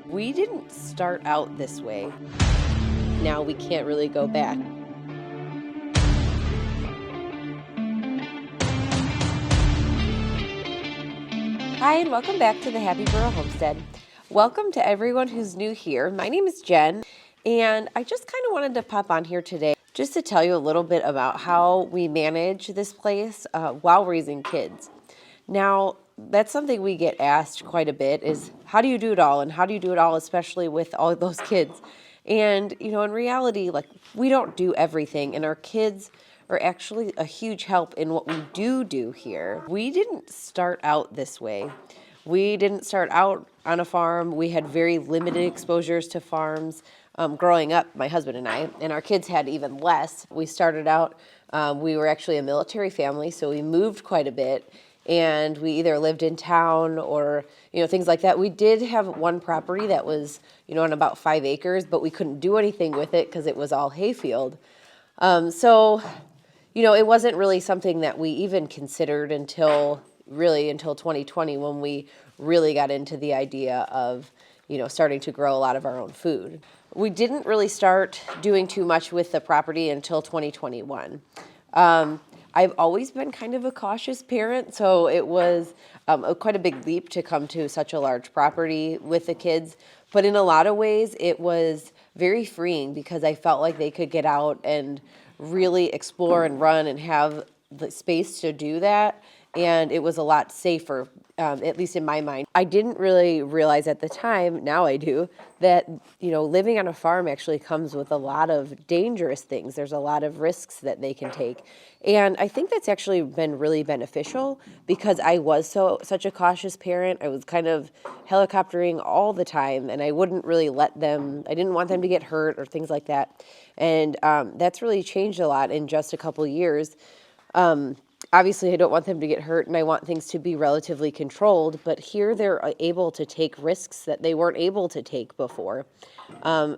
We didn't start out this way. Now we can't really go back. Hi, and welcome back to the Happy Burrow Homestead. Welcome to everyone who's new here. My name is Jen, and I just kind of wanted to pop on here today just to tell you a little bit about how we manage this place while raising kids. Now, that's something we get asked quite a bit is how do you do it all? And how do you do it all, especially with all those kids? And, in reality, we don't do everything, and our kids are actually a huge help in what we do here. We didn't start out this way. We didn't start out on a farm. We had very limited exposures to farms growing up, my husband and our kids had even less. We started out, we were actually a military family, so we moved quite a bit. And we either lived in town or, things like that. We did have one property that was, on about 5 acres, but we couldn't do anything with it because it was all hayfield. So, it wasn't really something that we even considered until 2020 when we really got into the idea of, starting to grow a lot of our own food. We didn't really start doing too much with the property until 2021. I've always been kind of a cautious parent, so it was quite a big leap to come to such a large property with the kids. But in a lot of ways, it was very freeing because I felt like they could get out and really explore and run and have the space to do that. And it was a lot safer, at least in my mind. I didn't really realize at the time, now I do, that, living on a farm actually comes with a lot of dangerous things. There's a lot of risks that they can take. And I think that's actually been really beneficial because I was such a cautious parent. I was kind of helicoptering all the time, and I wouldn't really I didn't want them to get hurt or things like that. And that's really changed a lot in just a couple years. Obviously, I don't want them to get hurt, and I want things to be relatively controlled, but here they're able to take risks that they weren't able to take before.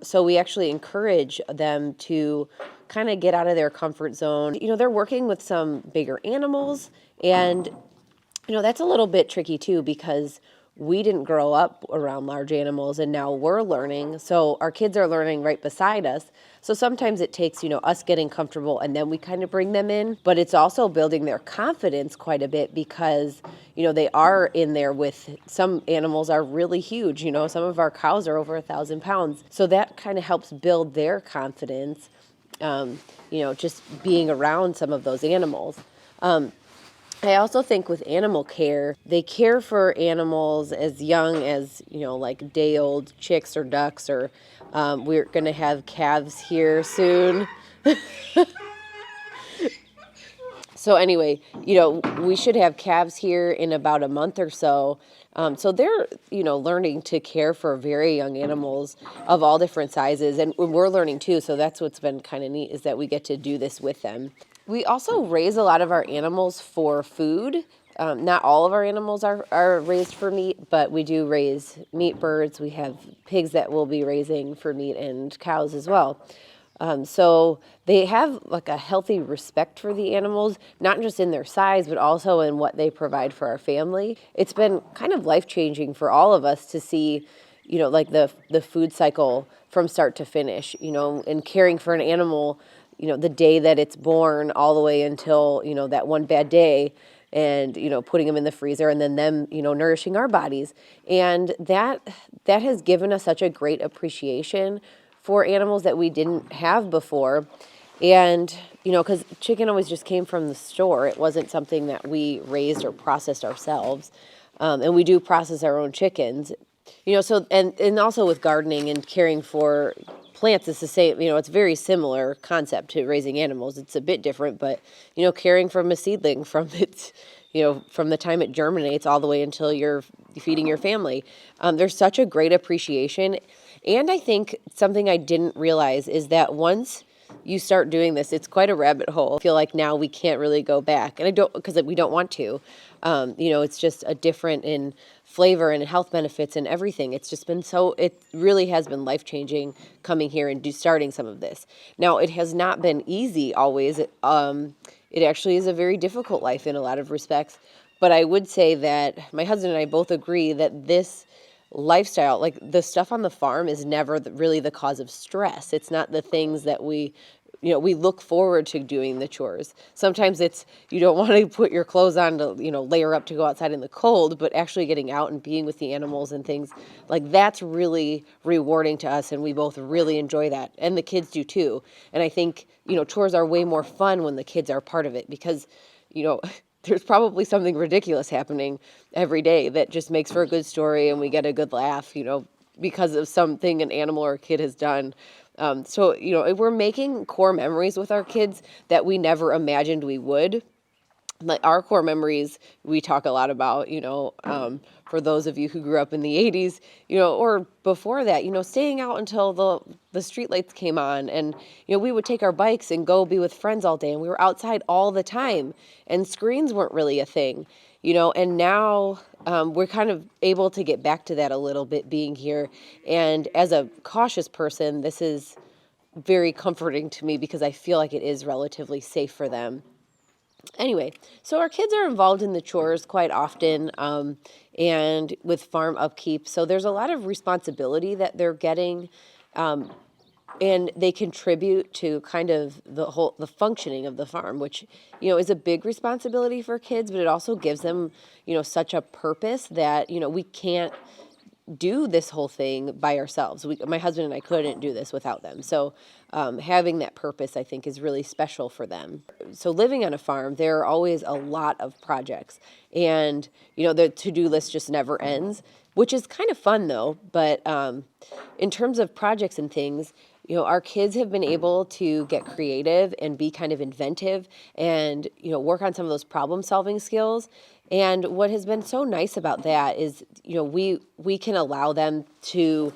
So we actually encourage them to kind of get out of their comfort zone. They're working with some bigger animals, and, that's a little bit tricky too because we didn't grow up around large animals, and now we're learning. So our kids are learning right beside us. So sometimes it takes, us getting comfortable and then we kind of bring them in. But it's also building their confidence quite a bit because, they are in there with some animals are really huge. Some of our cows are over 1,000 pounds. So that kind of helps build their confidence, just being around some of those animals. I also think with animal care, they care for animals as young as, like day-old chicks or ducks, or we're going to have calves here soon. So anyway, we should have calves here in about a month or so. So they're, learning to care for very young animals of all different sizes. And we're learning too. So that's what's been kind of neat is that we get to do this with them. We also raise a lot of our animals for food. Not all of our animals are raised for meat, but we do raise meat birds. We have pigs that we'll be raising for meat and cows as well. So they have like a healthy respect for the animals, not just in their size, but also in what they provide for our family. It's been kind of life-changing for all of us to see, like the food cycle from start to finish, and caring for an animal, the day that it's born all the way until, that one bad day and, putting them in the freezer and then them, nourishing our bodies. And that has given us such a great appreciation for animals that we didn't have before. And, because chicken always just came from the store. It wasn't something that we raised or processed ourselves. And we do process our own chickens, so, and also with gardening and caring for plants, it's the same, it's very similar concept to raising animals. It's a bit different, but, caring from a seedling from its, from the time it germinates all the way until you're feeding your family. There's such a great appreciation. And I think something I didn't realize is that once you start doing this, it's quite a rabbit hole. I feel like now we can't really go back. And I don't, because we don't want to. It's just a different in flavor and health benefits and everything. It's just been it really has been life-changing coming here and starting some of this. Now, it has not been easy always. It actually is a very difficult life in a lot of respects. But I would say that my husband and I both agree that this lifestyle, like the stuff on the farm is never really the cause of stress. It's not the things that we look forward to doing the chores. Sometimes it's you don't want to put your clothes on to, layer up to go outside in the cold, but actually getting out and being with the animals and things like that's really rewarding to us. And we both really enjoy that. And the kids do too. And I think, chores are way more fun when the kids are part of it because, there's probably something ridiculous happening every day that just makes for a good story and we get a good laugh, because of something an animal or a kid has done. So, we're making core memories with our kids that we never imagined we would. Like our core memories, we talk a lot about, for those of you who grew up in the 80s, or before that, staying out until the street lights came on and, we would take our bikes and go be with friends all day and we were outside all the time and screens weren't really a thing, and now we're kind of able to get back to that a little bit being here. And as a cautious person, this is very comforting to me because I feel like it is relatively safe for them. Anyway, so our kids are involved in the chores quite often and with farm upkeep. So there's a lot of responsibility that they're getting and they contribute to kind of the functioning of the farm, which, is a big responsibility for kids, but it also gives them, such a purpose that, we can't do this whole thing by ourselves. My husband and I couldn't do this without them. So having that purpose, I think, is really special for them. So living on a farm, there are always a lot of projects. And, the to-do list just never ends, which is kind of fun, though. But in terms of projects and things, our kids have been able to get creative and be kind of inventive and, work on some of those problem-solving skills. And what has been so nice about that is, we can allow them to,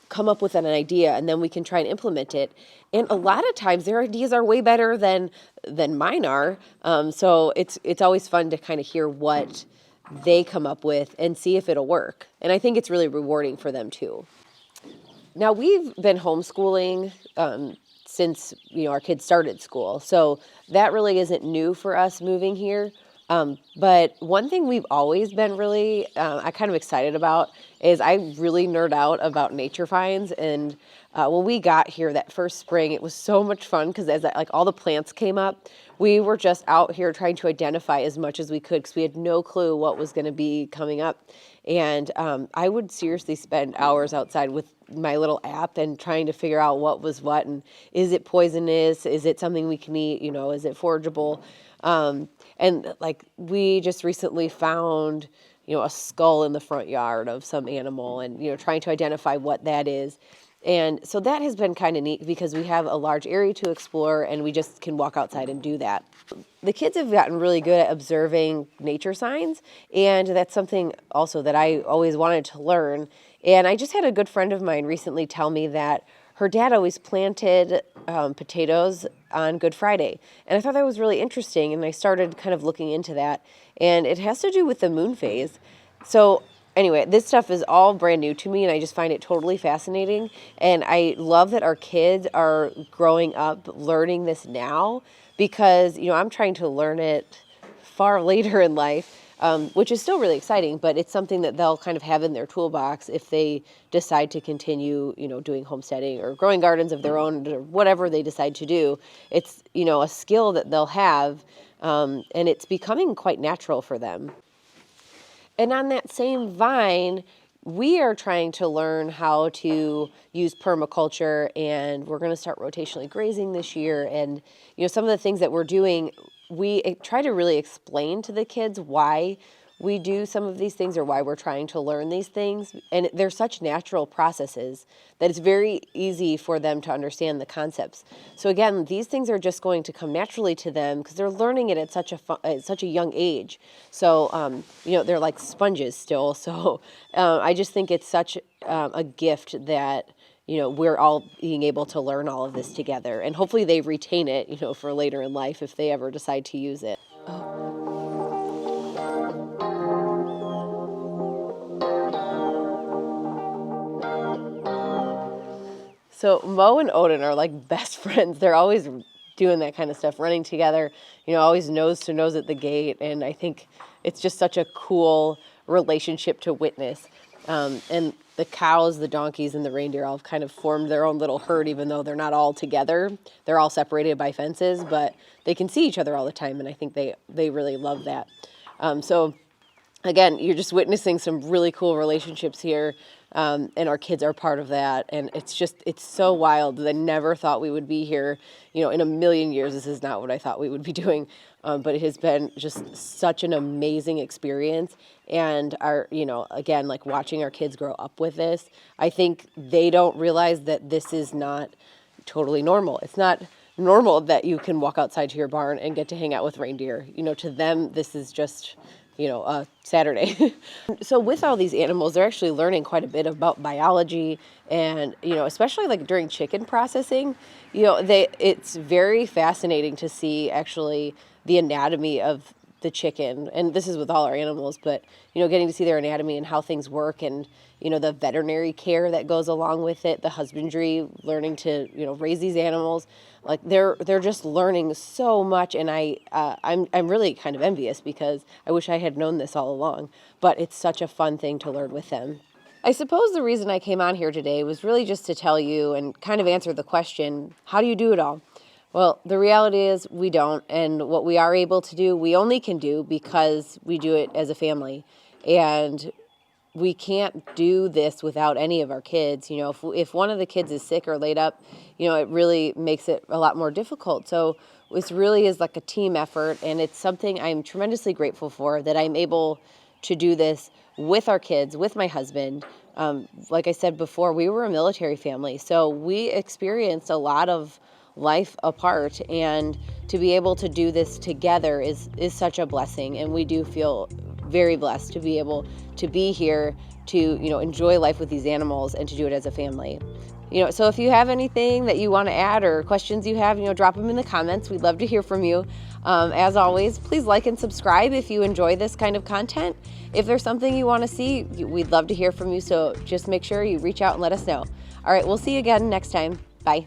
come up with an idea and then we can try and implement it. And a lot of times their ideas are way better than mine are. So it's always fun to kind of hear what they come up with and see if it'll work. And I think it's really rewarding for them too. Now we've been homeschooling since, our kids started school. So that really isn't new for us moving here. But one thing we've always been really, I kind of excited about is I really nerd out about nature finds. And when we got here that first spring, it was so much fun because as all the plants came up, we were just out here trying to identify as much as we could because we had no clue what was going to be coming up. And I would seriously spend hours outside with my little app and trying to figure out what was what and is it poisonous? Is it something we can eat? Is it forageable? And we just recently found, a skull in the front yard of some animal and, trying to identify what that is. And so that has been kind of neat because we have a large area to explore and we just can walk outside and do that. The kids have gotten really good at observing nature signs. And that's something also that I always wanted to learn. And I just had a good friend of mine recently tell me that her dad always planted potatoes on Good Friday. And I thought that was really interesting. And I started kind of looking into that. And it has to do with the moon phase. So anyway, this stuff is all brand new to me. And I just find it totally fascinating. And I love that our kids are growing up learning this now because, I'm trying to learn it far later in life. Which is still really exciting, but it's something that they'll kind of have in their toolbox if they decide to continue, doing homesteading or growing gardens of their own or whatever they decide to do. It's, a skill that they'll have, and it's becoming quite natural for them. And on that same vine, we are trying to learn how to use permaculture, and we're going to start rotationally grazing this year. And, some of the things that we're doing, we try to really explain to the kids why we do some of these things or why we're trying to learn these things. And they're such natural processes that it's very easy for them to understand the concepts. So again, these things are just going to come naturally to them because they're learning it at such a young age. So, they're like sponges still. So I just think it's such a gift that we're all being able to learn all of this together. And hopefully they retain it, for later in life if they ever decide to use it. So Mo and Odin are like best friends. They're always doing that kind of stuff, running together, always nose to nose at the gate. And I think it's just such a cool relationship to witness. And the cows, the donkeys, and the reindeer all kind of formed their own little herd, even though they're not all together. They're all separated by fences, but they can see each other all the time, and I think they really love that. So again, you're just witnessing some really cool relationships here, and our kids are part of that. And it's so wild that I never thought we would be here. In a million years, this is not what I thought we would be doing. But it has been just such an amazing experience. And again, like watching our kids grow up with this, I think they don't realize that this is not totally normal. It's not normal that you can walk outside to your barn and get to hang out with reindeer. To them, this is just Saturday. So with all these animals, they're actually learning quite a bit about biology, and especially like during chicken processing, it's very fascinating to see actually the anatomy of the chicken. And this is with all our animals, but getting to see their anatomy and how things work, and the veterinary care that goes along with it, the husbandry, learning to raise these animals. Like they're just learning so much, and I'm really kind of envious because I wish I had known this all along. But it's such a fun thing to learn with them. I suppose the reason I came on here today was really just to tell you and kind of answer the question, how do you do it all? Well, the reality is we don't, and what we are able to do, we only can do because we do it as a family. And we can't do this without any of our kids. If one of the kids is sick or laid up, it really makes it a lot more difficult. So this really is like a team effort, and it's something I'm tremendously grateful for, that I'm able to do this with our kids, with my husband. Like I said before, we were a military family, so we experienced a lot of life apart, and to be able to do this together is such a blessing, and we do feel very blessed to be able to be here to enjoy life with these animals and to do it as a family. So if you have anything that you want to add or questions you have, drop them in the comments. We'd love to hear from you. As always, please like and subscribe if you enjoy this kind of content. If there's something you want to see, we'd love to hear from you. So just make sure you reach out and let us know. All right, we'll see you again next time. Bye.